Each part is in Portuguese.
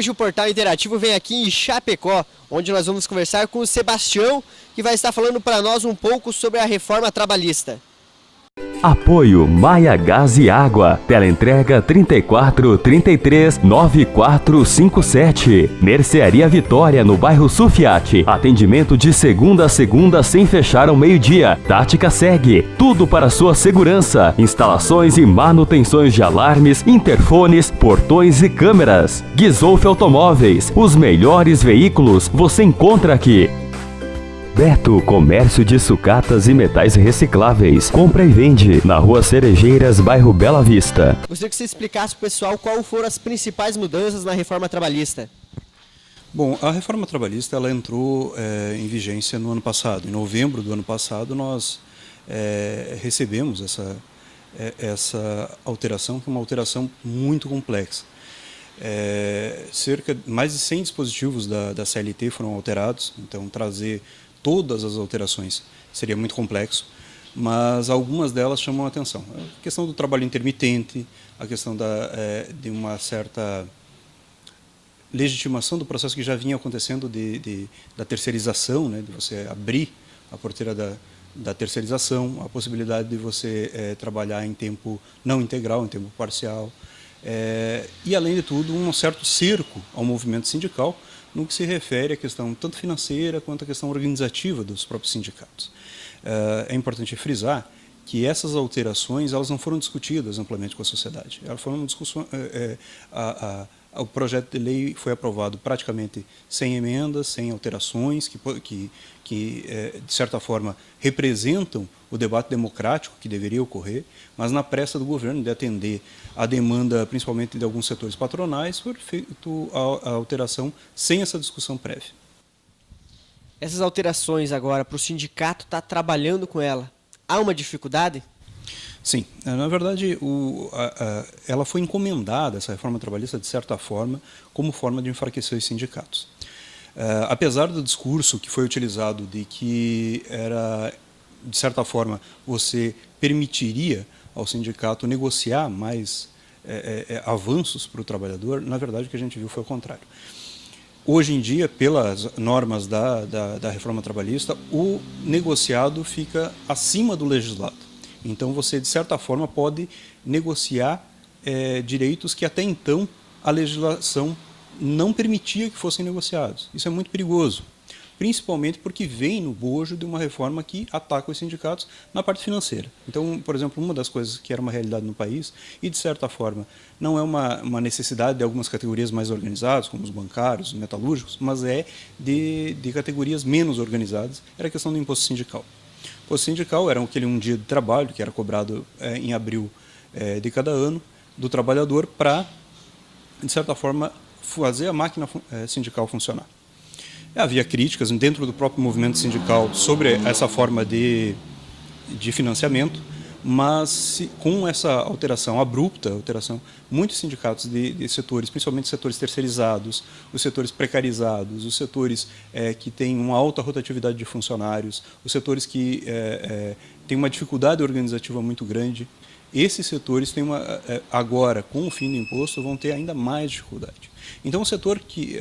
Hoje o Portal Interativo vem aqui em Chapecó, onde nós vamos conversar com o Sebastião, que vai estar falando para nós um pouco sobre a reforma trabalhista. Apoio Maia Gás e Água. Teleentrega 34 33 9457. Mercearia Vitória, no bairro Sufiate. Atendimento de segunda a segunda sem fechar ao meio-dia. Tática Segue. Tudo para sua segurança. Instalações e manutenções de alarmes, interfones, portões e câmeras. Guizolf Automóveis. Os melhores veículos você encontra aqui. Beto, comércio de sucatas e metais recicláveis. Compra e vende na Rua Cerejeiras, bairro Bela Vista. Gostaria que você explicasse para o pessoal quais foram as principais mudanças na reforma trabalhista. Bom, a reforma trabalhista ela entrou em vigência no ano passado. Em novembro do ano passado nós recebemos essa alteração, que é uma alteração muito complexa. Mais de 100 dispositivos da CLT foram alterados, então trazer todas as alterações seria muito complexo, mas algumas delas chamam a atenção. A questão do trabalho intermitente, a questão de uma certa legitimação do processo que já vinha acontecendo da terceirização, né, de você abrir a porteira da terceirização, a possibilidade de você trabalhar em tempo não integral, em tempo parcial, e, além de tudo, um certo cerco ao movimento sindical no que se refere à questão tanto financeira quanto à questão organizativa dos próprios sindicatos. É importante frisar que essas alterações elas não foram discutidas amplamente com a sociedade. Elas foram discussões. O projeto de lei foi aprovado praticamente sem emendas, sem alterações, que de certa forma, representam o debate democrático que deveria ocorrer, mas na pressa do governo de atender a demanda, principalmente de alguns setores patronais, foi feita a alteração sem essa discussão prévia. Essas alterações agora, para o sindicato estar trabalhando com ela, há uma dificuldade? Sim, na verdade, ela foi encomendada, essa reforma trabalhista, de certa forma, como forma de enfraquecer os sindicatos. Apesar do discurso que foi utilizado de que era, de certa forma, você permitiria ao sindicato negociar mais avanços para o trabalhador, na verdade o que a gente viu foi o contrário. Hoje em dia, pelas normas da reforma trabalhista, o negociado fica acima do legislado. Então, você, de certa forma, pode negociar direitos que até então a legislação não permitia que fossem negociados. Isso é muito perigoso, principalmente porque vem no bojo de uma reforma que ataca os sindicatos na parte financeira. Então, por exemplo, uma das coisas que era uma realidade no país, e de certa forma não é uma necessidade de algumas categorias mais organizadas, como os bancários, os metalúrgicos, mas de categorias menos organizadas, era a questão do imposto sindical. O imposto sindical era aquele um dia de trabalho que era cobrado em abril de cada ano do trabalhador para, de certa forma, fazer a máquina sindical funcionar. Havia críticas dentro do próprio movimento sindical sobre essa forma de financiamento, mas com essa alteração abrupta, muitos sindicatos de setores, principalmente setores terceirizados, os setores precarizados, os setores que têm uma alta rotatividade de funcionários, os setores que têm uma dificuldade organizativa muito grande, esses setores têm agora, com o fim do imposto, vão ter ainda mais dificuldade. Então, o setor que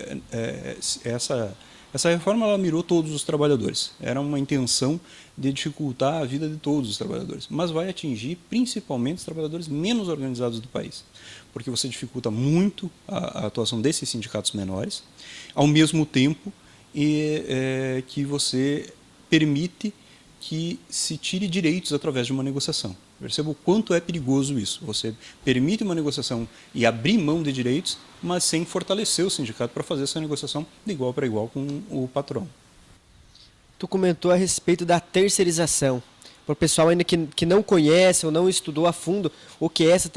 essa reforma ela mirou todos os trabalhadores. Era uma intenção de dificultar a vida de todos os trabalhadores, mas vai atingir principalmente os trabalhadores menos organizados do país, porque você dificulta muito a atuação desses sindicatos menores, ao mesmo tempo que você permite que se tire direitos através de uma negociação. Perceba o quanto é perigoso isso. Você permite uma negociação e abrir mão de direitos, mas sem fortalecer o sindicato para fazer essa negociação de igual para igual com o patrão. Tu comentou a respeito da terceirização. Para o pessoal ainda que não conhece ou não estudou a fundo o que é essa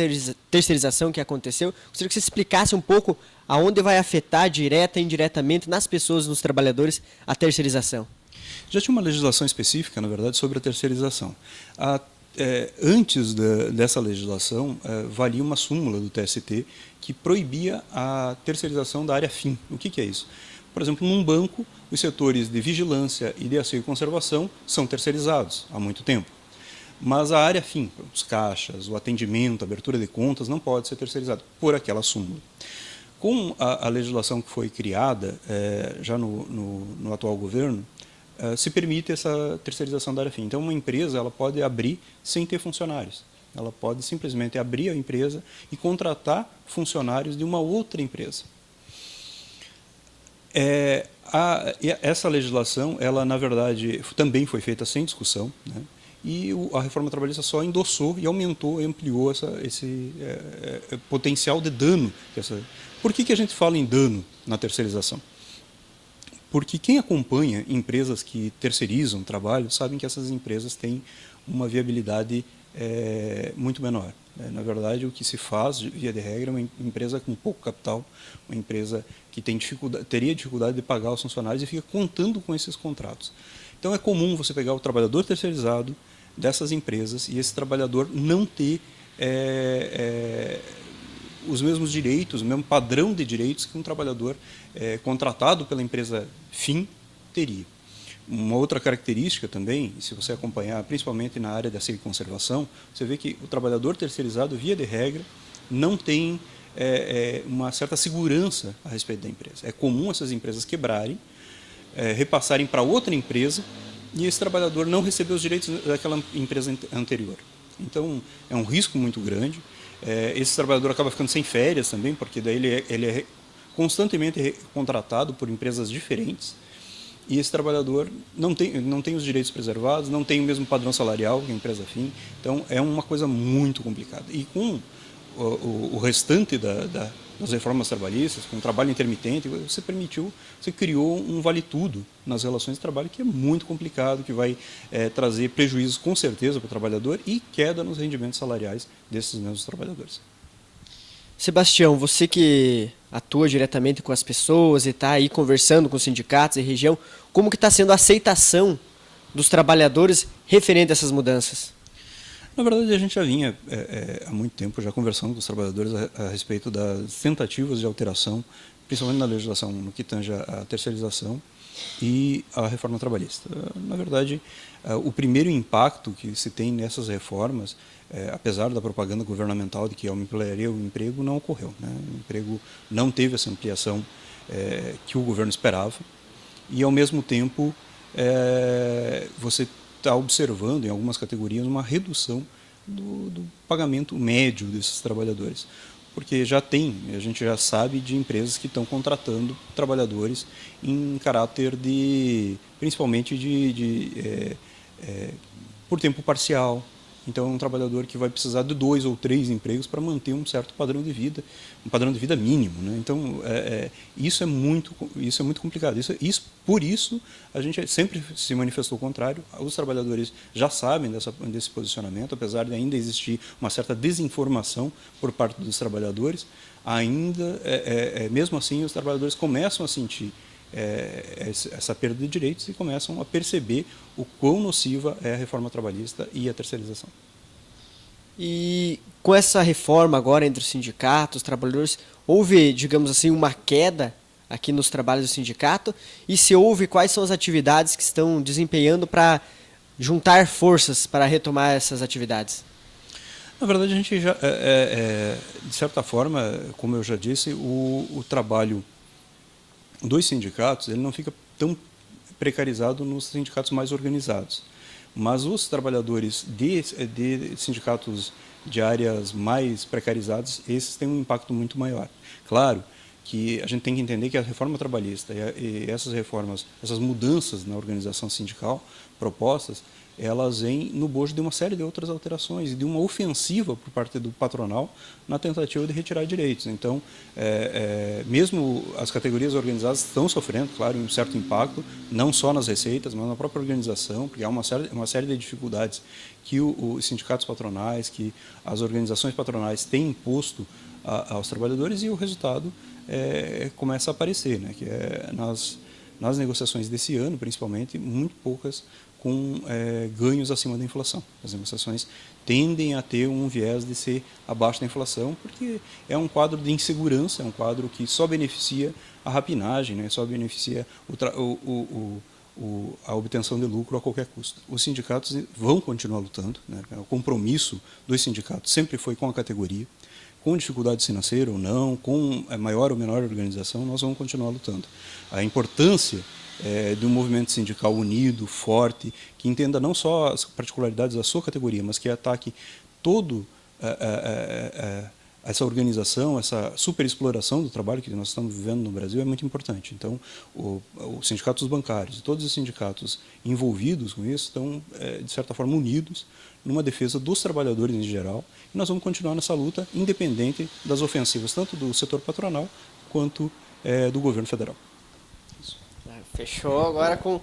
terceirização que aconteceu, gostaria que você explicasse um pouco aonde vai afetar direta e indiretamente nas pessoas, nos trabalhadores, a terceirização. Já tinha uma legislação específica, na verdade, sobre a terceirização. Antes dessa legislação, valia uma súmula do TST que proibia a terceirização da área fim. O que é isso? Por exemplo, num banco, os setores de vigilância e de asseio e conservação são terceirizados há muito tempo. Mas a área fim, os caixas, o atendimento, a abertura de contas, não pode ser terceirizado por aquela súmula. Com a legislação que foi criada já no atual governo, se permite essa terceirização da área fim. Então, uma empresa ela pode abrir sem ter funcionários. Ela pode simplesmente abrir a empresa e contratar funcionários de uma outra empresa. Essa legislação, ela na verdade também foi feita sem discussão, né? E a reforma trabalhista só endossou e aumentou e ampliou esse potencial de dano. Por que a gente fala em dano na terceirização? Porque quem acompanha empresas que terceirizam trabalho sabem que essas empresas têm uma viabilidade muito menor. Na verdade, o que se faz, via de regra, é uma empresa com pouco capital, uma empresa que teria dificuldade de pagar os funcionários e fica contando com esses contratos. Então, é comum você pegar o trabalhador terceirizado dessas empresas e esse trabalhador não ter os mesmos direitos, o mesmo padrão de direitos que um trabalhador contratado pela empresa fim teria. Uma outra característica também, se você acompanhar, principalmente na área da conservação, você vê que o trabalhador terceirizado, via de regra, não tem uma certa segurança a respeito da empresa. É comum essas empresas quebrarem, repassarem para outra empresa e esse trabalhador não receber os direitos daquela empresa anterior. Então, é um risco muito grande. Esse trabalhador acaba ficando sem férias também, porque daí ele é constantemente contratado por empresas diferentes. E esse trabalhador não tem os direitos preservados, não tem o mesmo padrão salarial que a empresa fim. Então, é uma coisa muito complicada. E com o restante das reformas trabalhistas, com o trabalho intermitente, você criou um vale-tudo nas relações de trabalho que é muito complicado, que vai trazer prejuízos com certeza para o trabalhador e queda nos rendimentos salariais desses mesmos trabalhadores. Sebastião, você que atua diretamente com as pessoas e está aí conversando com os sindicatos e região, como que está sendo a aceitação dos trabalhadores referente a essas mudanças? Na verdade, a gente já vinha há muito tempo já conversando com os trabalhadores a respeito das tentativas de alteração, principalmente na legislação no que tange a terceirização e a reforma trabalhista. Na verdade, o primeiro impacto que se tem nessas reformas, apesar da propaganda governamental de que ampliaria o emprego, não ocorreu, né? O emprego não teve essa ampliação que o governo esperava e, ao mesmo tempo, você está observando em algumas categorias uma redução do pagamento médio desses trabalhadores. Porque a gente já sabe de empresas que estão contratando trabalhadores em caráter principalmente por tempo parcial. Então, é um trabalhador que vai precisar de 2 ou 3 empregos para manter um certo padrão de vida, um padrão de vida mínimo, né? Então, isso é muito complicado. Por isso, a gente sempre se manifestou o contrário. Os trabalhadores já sabem desse posicionamento, apesar de ainda existir uma certa desinformação por parte dos trabalhadores. Ainda, mesmo assim, os trabalhadores começam a sentir essa perda de direitos e começam a perceber o quão nociva é a reforma trabalhista e a terceirização. E com essa reforma agora entre os sindicatos, os trabalhadores, houve, digamos assim, uma queda aqui nos trabalhos do sindicato? E se houve, quais são as atividades que estão desempenhando para juntar forças para retomar essas atividades? Na verdade, a gente já, de certa forma, como eu já disse, o trabalho dos sindicatos, ele não fica tão precarizado nos sindicatos mais organizados. Mas os trabalhadores de sindicatos de áreas mais precarizadas, esses têm um impacto muito maior. Claro que a gente tem que entender que a reforma trabalhista e essas reformas, essas mudanças na organização sindical propostas, elas vêm no bojo de uma série de outras alterações e de uma ofensiva por parte do patronal na tentativa de retirar direitos. Então, mesmo as categorias organizadas estão sofrendo, claro, um certo impacto, não só nas receitas, mas na própria organização, porque há uma série de dificuldades que os sindicatos patronais, que as organizações patronais têm imposto aos trabalhadores e o resultado começa a aparecer, né? Que nas negociações desse ano, principalmente, muito poucas com ganhos acima da inflação. As negociações tendem a ter um viés de ser abaixo da inflação, porque é um quadro de insegurança, é um quadro que só beneficia a rapinagem, né? Só beneficia a obtenção de lucro a qualquer custo. Os sindicatos vão continuar lutando, né? O compromisso dos sindicatos sempre foi com a categoria, com dificuldade financeira ou não, com maior ou menor organização, nós vamos continuar lutando. A importância de um movimento sindical unido, forte, que entenda não só as particularidades da sua categoria, mas que ataque todo essa organização, essa superexploração do trabalho que nós estamos vivendo no Brasil é muito importante. Então, os sindicatos bancários e todos os sindicatos envolvidos com isso estão, de certa forma, unidos numa defesa dos trabalhadores em geral, e nós vamos continuar nessa luta, independente das ofensivas, tanto do setor patronal quanto do governo federal. Fechou agora com